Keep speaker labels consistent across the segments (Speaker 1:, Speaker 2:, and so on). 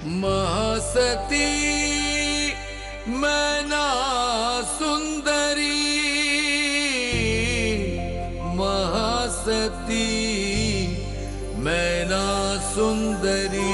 Speaker 1: महासती मैना सुंदरी, महासती मैना सुंदरी।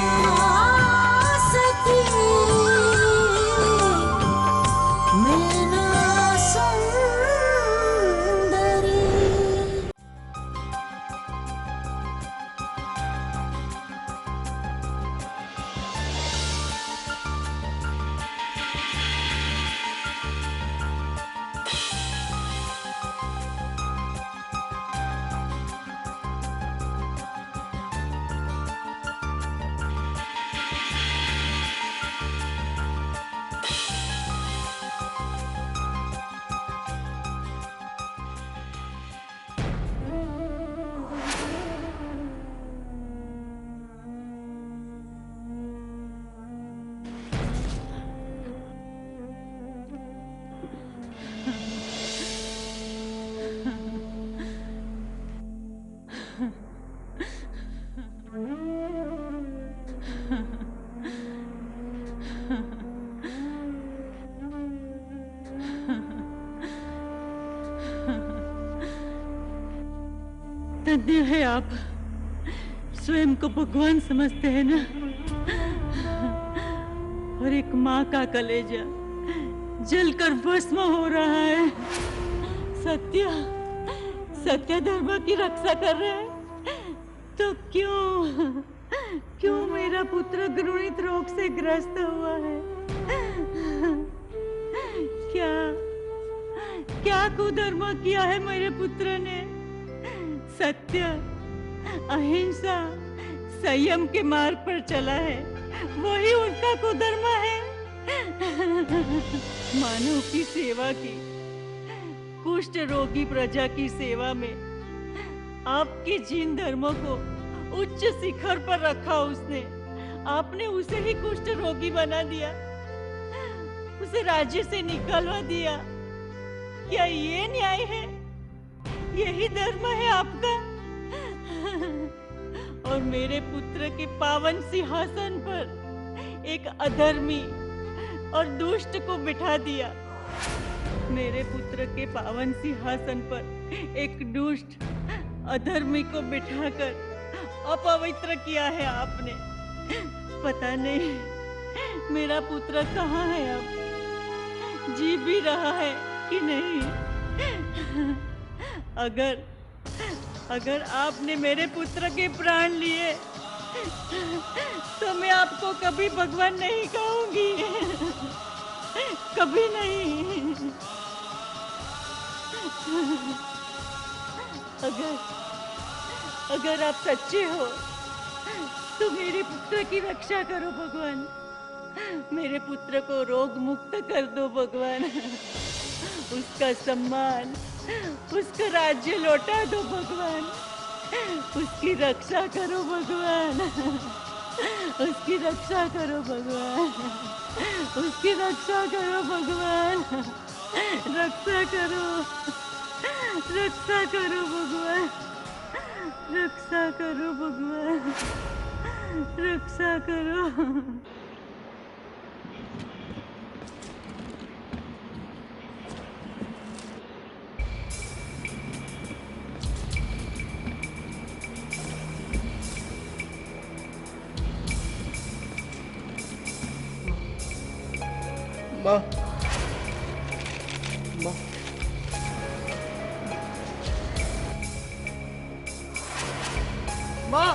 Speaker 2: धन्य है आप, स्वयं को भगवान समझते हैं ना। और एक माँ का कलेजा जलकर भस्म हो रहा है। सत्य सत्य धर्म की रक्षा कर रहे हैं तो क्यों मेरा पुत्र घृणित रोग से ग्रस्त हुआ है? क्या कुधर्म किया है मेरे पुत्र ने? सत्य, अहिंसा, संयम के मार्ग पर चला है, वही उनका कुधर्म है। मानव की सेवा की, कुष्ठ रोगी प्रजा की सेवा में आपके जिन धर्मों को उच्च शिखर पर रखा उसने, आपने उसे ही कुष्ठ रोगी बना दिया, उसे राज्य से निकलवा दिया। क्या ये न्याय है? यही धर्म है आपका? और मेरे पुत्र के पावन सिंहासन पर एक अधर्मी और दुष्ट को बिठा दिया। मेरे पुत्र के पावन सिंहासन पर एक दुष्ट अधर्मी को बिठाकर अपवित्र किया है आपने। पता नहीं मेरा पुत्र कहाँ है अब, जी भी रहा है कि नहीं? अगर आपने मेरे पुत्र के प्राण लिए तो मैं आपको कभी भगवान नहीं कहूंगी, कभी नहीं। अगर आप सच्चे हो तो मेरे पुत्र की रक्षा करो भगवान, मेरे पुत्र को रोग मुक्त कर दो भगवान, उसका सम्मान, उसका राज्य लौटा दो भगवान, उसकी रक्षा करो भगवान, उसकी रक्षा करो भगवान, उसकी रक्षा करो भगवान, रक्षा करो, रक्षा करो भगवान, रक्षा करो भगवान, रक्षा करो।
Speaker 3: माँ, माँ, माँ,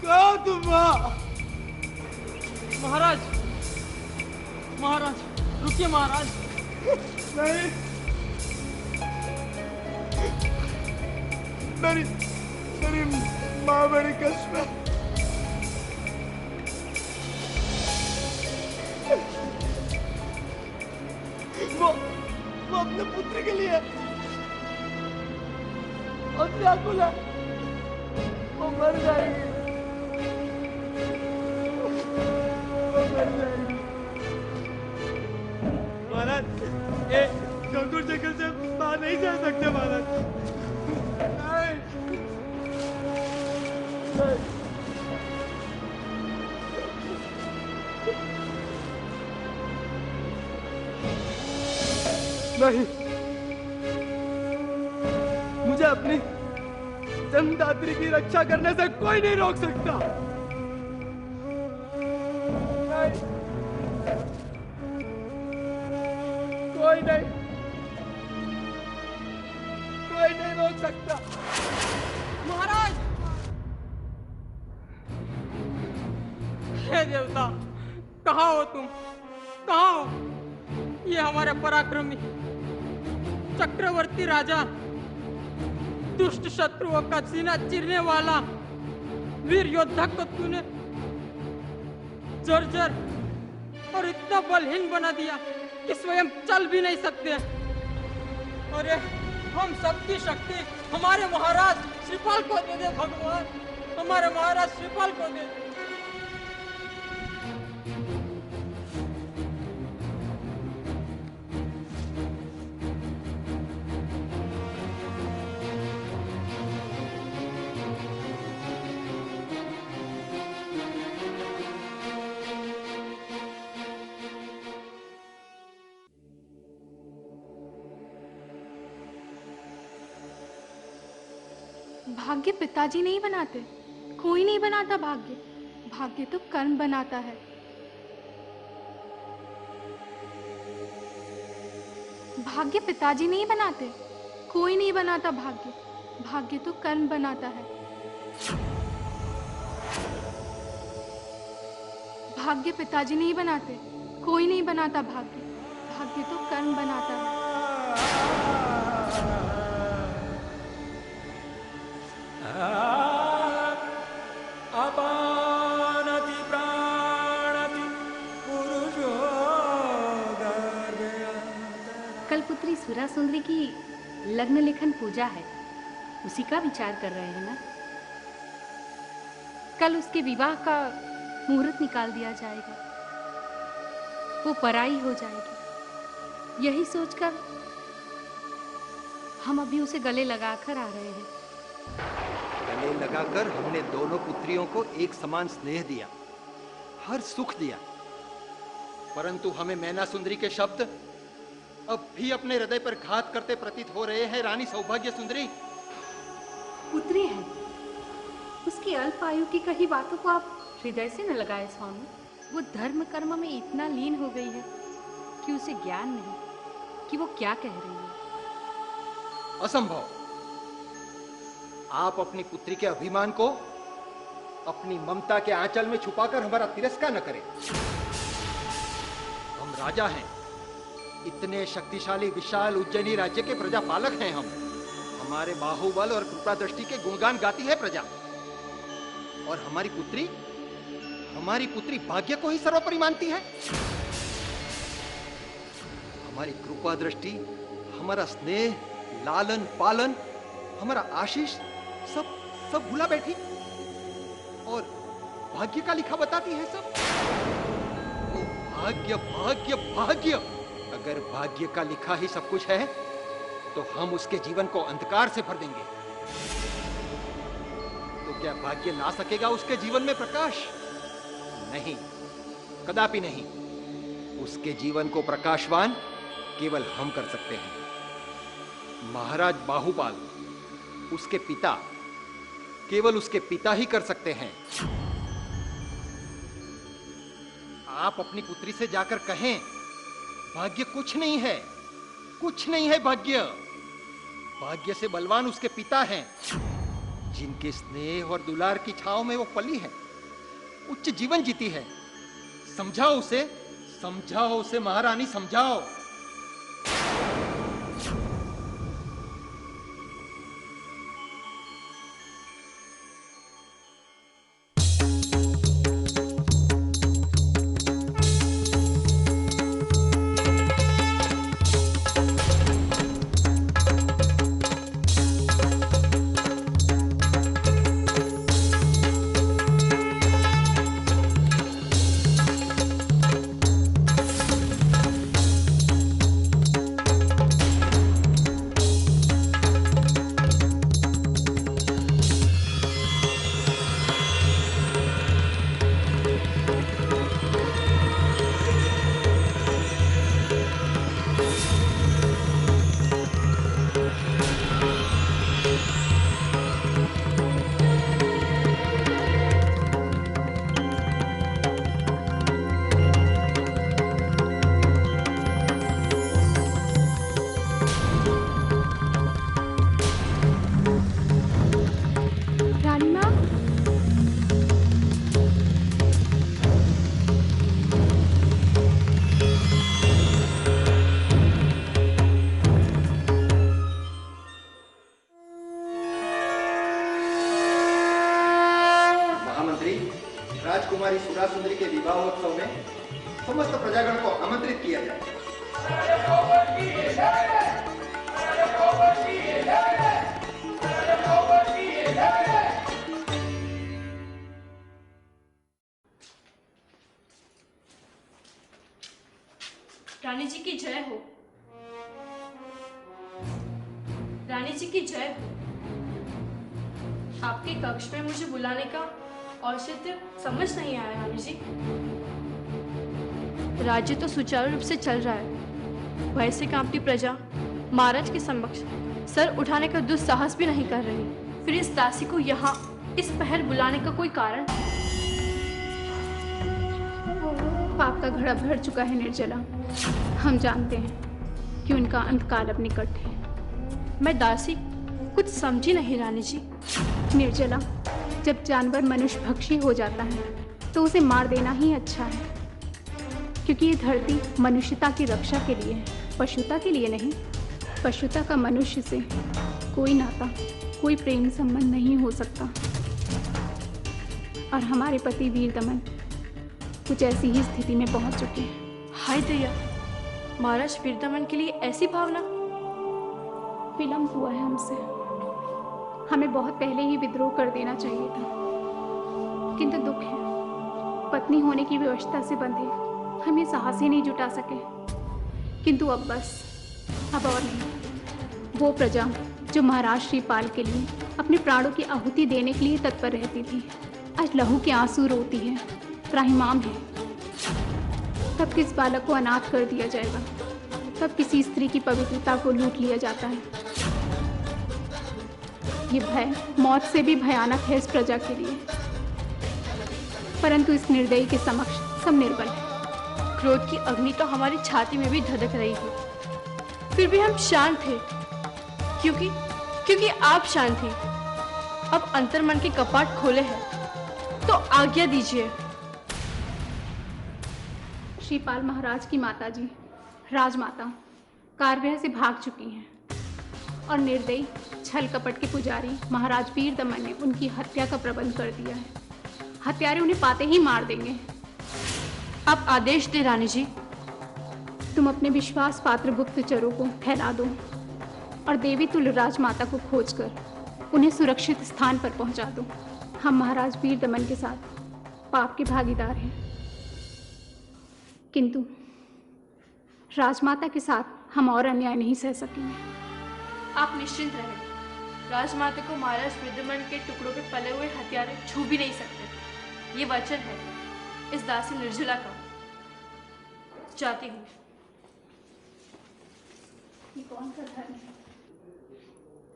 Speaker 3: कहाँ तुम माँ?
Speaker 4: महाराज, महाराज, रुकिए महाराज।
Speaker 3: नहीं, मेरी माँ बड़ी कष्ट में। वो अपने पुत्र के लिए और व्याकुल है, वो मर जाएगी, वो मर जाएगी। महाराज, ये गंगूर जंगल से बाहर नहीं जा सकते महाराज। नहीं, नहीं, मुझे अपनी जन्मदात्री की रक्षा करने से कोई नहीं रोक सकता। नहीं, कोई नहीं रोक सकता।
Speaker 4: महाराज, हे देवता, कहाँ हो तुम? कहाँ हो? ये हमारे पराक्रमी चक्रवर्ती राजा, दुष्ट शत्रुओं का सीना चीरने वाला वीर योद्धा को तूने जर्जर और इतना बलहीन बना दिया कि स्वयं चल भी नहीं सकते। अरे हम सबकी शक्ति हमारे महाराज श्रीपाल को दे दे भगवान, हमारे महाराज श्रीपाल को दे।
Speaker 5: भाग्य पिताजी नहीं बनाते, कोई नहीं बनाता भाग्य। भाग्य तो कर्म बनाता है। भाग्य पिताजी नहीं बनाते, कोई नहीं बनाता भाग्य। भाग्य तो कर्म बनाता है। भाग्य पिताजी नहीं बनाते, कोई नहीं बनाता भाग्य। भाग्य तो कर्म बनाता है।
Speaker 3: अपानति प्राणति पुरुषो गर्भया।
Speaker 6: कल पुत्री सुरा सुंदरी की लग्न लेखन पूजा है, उसी का विचार कर रहे हैं ना? कल उसके विवाह का मुहूर्त निकाल दिया जाएगा, वो पराई हो जाएगी। यही सोचकर हम अभी उसे गले लगाकर आ रहे हैं।
Speaker 7: गले लगाकर हमने दोनों पुत्रियों को एक समान स्नेह दिया, हर सुख दिया, परंतु हमें मैना सुंदरी के शब्द अब भी अपने हृदय पर घात करते प्रतीत हो रहे हैं। रानी सौभाग्य सुंदरी
Speaker 6: पुत्री है, उसकी अल्प आयु की कही बातों को आप हृदय से न लगाए स्वामी। वो धर्म कर्म में इतना लीन हो गई है कि उसे ज्ञान नहीं कि वो क्या कह रही है।
Speaker 7: असंभव। आप अपनी पुत्री के अभिमान को अपनी ममता के आंचल में छुपाकर हमारा तिरस्कार न करें। हम राजा हैं, इतने शक्तिशाली विशाल उज्जैनी राज्य के प्रजापालक हैं हम। हमारे बाहुबल और कृपा दृष्टि के गुणगान गाती है प्रजा। और हमारी पुत्री भाग्य को ही सर्वोपरि मानती है। हमारी कृपा दृष्टि, हमारा स्नेह, लालन पालन, हमारा आशीष सब भुला बैठी और भाग्य का लिखा बताती है सब। ओ भाग्य भाग्य भाग्य! अगर भाग्य का लिखा ही सब कुछ है तो हम उसके जीवन को अंधकार से भर देंगे। तो क्या भाग्य ला सकेगा उसके जीवन में प्रकाश? नहीं, कदापि नहीं। उसके जीवन को प्रकाशवान केवल हम कर सकते हैं। महाराज बाहुपाल, उसके पिता, केवल उसके पिता ही कर सकते हैं। आप अपनी पुत्री से जाकर कहें, भाग्य कुछ नहीं है, कुछ नहीं है भाग्य। भाग्य से बलवान उसके पिता हैं, जिनके स्नेह और दुलार की छांव में वो पली है, उच्च जीवन जीती है। समझाओ उसे महारानी, समझाओ। कुमारी सुरा सुंदरी के विवाहोत्सव में समस्त प्रजागण को आमंत्रित किया जाए।
Speaker 8: रानी जी की जय हो। रानी जी की जय हो। आपके कक्ष में मुझे बुलाने का औचित्य समझ नहीं आया रानी जी। राज्य तो सुचारू रूप से चल रहा है, भय से कांपती प्रजा महाराज के समक्ष सर उठाने का दुस्साहस भी नहीं कर रही। फिर इस दासी को यहाँ इस पहर बुलाने का कोई कारण?
Speaker 5: पाप का घड़ा भर चुका है निर्जला। हम जानते हैं कि उनका अंतकाल अब निकट है।
Speaker 8: मैं दासी कुछ समझी नहीं रानी जी।
Speaker 5: निर्जला, जब जानवर मनुष्य भक्षी हो जाता है तो उसे मार देना ही अच्छा है, क्योंकि ये धरती मनुष्यता की रक्षा के लिए है, पशुता के लिए नहीं। पशुता का मनुष्य से कोई नाता, कोई प्रेम संबंध नहीं हो सकता। और हमारे पति वीर दमन कुछ ऐसी ही स्थिति में पहुंच चुके हैं।
Speaker 8: हाय दया, महाराज वीर दमन के लिए ऐसी भावना?
Speaker 5: विलम्ब हुआ है हमसे। हमें बहुत पहले ही विद्रोह कर देना चाहिए था, किंतु दुख है, पत्नी होने की व्यवस्था से बंधे हम ये साहस ही नहीं जुटा सके। किंतु अब बस, अब और नहीं। वो प्रजा जो महाराज श्रीपाल के लिए अपने प्राणों की आहुति देने के लिए तत्पर रहती थी, आज लहू के आंसू रोती है, त्राहिमाम है। तब किस बालक को अनाथ कर दिया जाएगा, तब किसी स्त्री की पवित्रता को लूट लिया जाता है। ये भय मौत से भी भयानक है इस प्रजा के लिए, परंतु इस निर्दयी के समक्ष सब निर्बल है।
Speaker 8: क्रोध की अग्नि तो हमारी छाती में भी धधक रही थी, फिर भी हम शांत थे, क्योंकि आप शांत थे। अब अंतर्मन के कपाट खोले हैं, तो आज्ञा दीजिए।
Speaker 5: श्रीपाल महाराज की माताजी राजमाता कारगृह से भाग चुकी हैं और निर्दयी छल कपट के पुजारी महाराज वीर दमन ने उनकी हत्या का प्रबंध कर दिया है। हत्यारे उन्हें पाते ही मार देंगे।
Speaker 8: आप आदेश दे रानी जी।
Speaker 5: तुम अपने विश्वास पात्र गुप्तचरों को फैला दो और देवी तुल्य राजमाता को खोजकर उन्हें सुरक्षित स्थान पर पहुंचा दो। हम महाराज वीर दमन के साथ पाप के भागीदार हैं, किंतु राजमाता के साथ हम और अन्याय नहीं सह सकेंगे।
Speaker 8: आप निश्चिंत रहें, राजमाता को महाराज विद्यमान के टुकड़ों पे पले हुए हथियारे छू भी नहीं सकते। ये वचन है इस दासी निर्जला का। जाती हूँ।
Speaker 5: ये कौन सा धर्म है?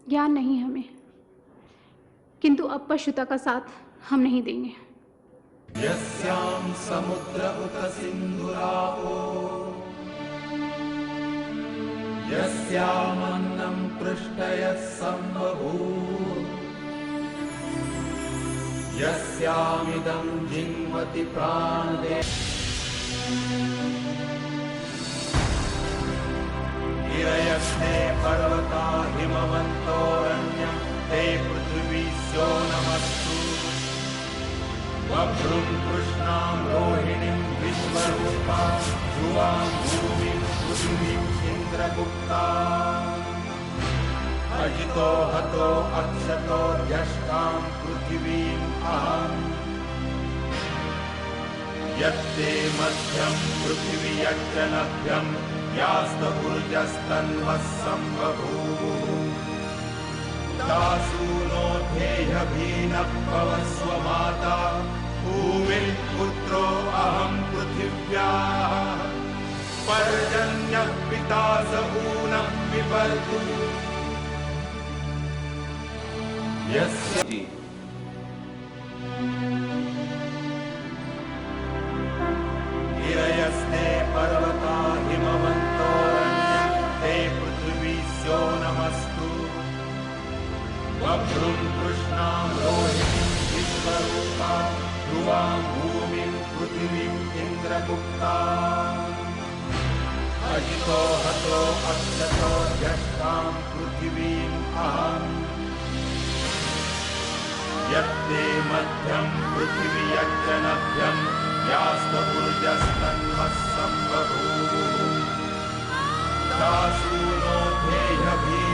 Speaker 5: ज्ञान नहीं हमें, किंतु अब पशुता का साथ हम नहीं देंगे।
Speaker 1: यस्यां समुद्र उत सिन्धुरापो यस्यामन्नं पृष्ठयः सम्बभूव यस्यामिदं जिन्वति प्राणदे गिरयस्ते पर्वता हिमवन्तोरण्यं ते पृथिवी स्यो नमस्तु वभ्रुं कृष्णां रोहिणीं विश्वरूपां ध्रुवां भूमिं पृथिवीं इन्द्रगुप्ता अजितो हतो अक्षतो यष्टां पृथिवीम् अहम् यत्ते मध्यं पृथिवी यच्च नभ्यं यास्तुर्जस्तन्वः सम्बभूवुः दासूनो धेयभीनः भवस्व माता भूमिः पुत्रो अहं पृथिव्याः पर्जन्यः पिता स ऊनः पिबर्तु यस्य गिरयस्ते पर्वता हिमवन्तोरण्यं ते पृथिवी स्यो नमस्तु वभ्रुं कृष्णां रोहिणीं विश्वरूपां ध्रुवां भूमिं पृथिवीं इन्द्रगुप्ता अजितो हतो अक्षतो यष्टां पृथिवीम् अहम् यत्ते मध्यम पृथिवी यज्जनभ्यं यास्तुर्जस्तन्मः संवभूः दासूनो धेयभी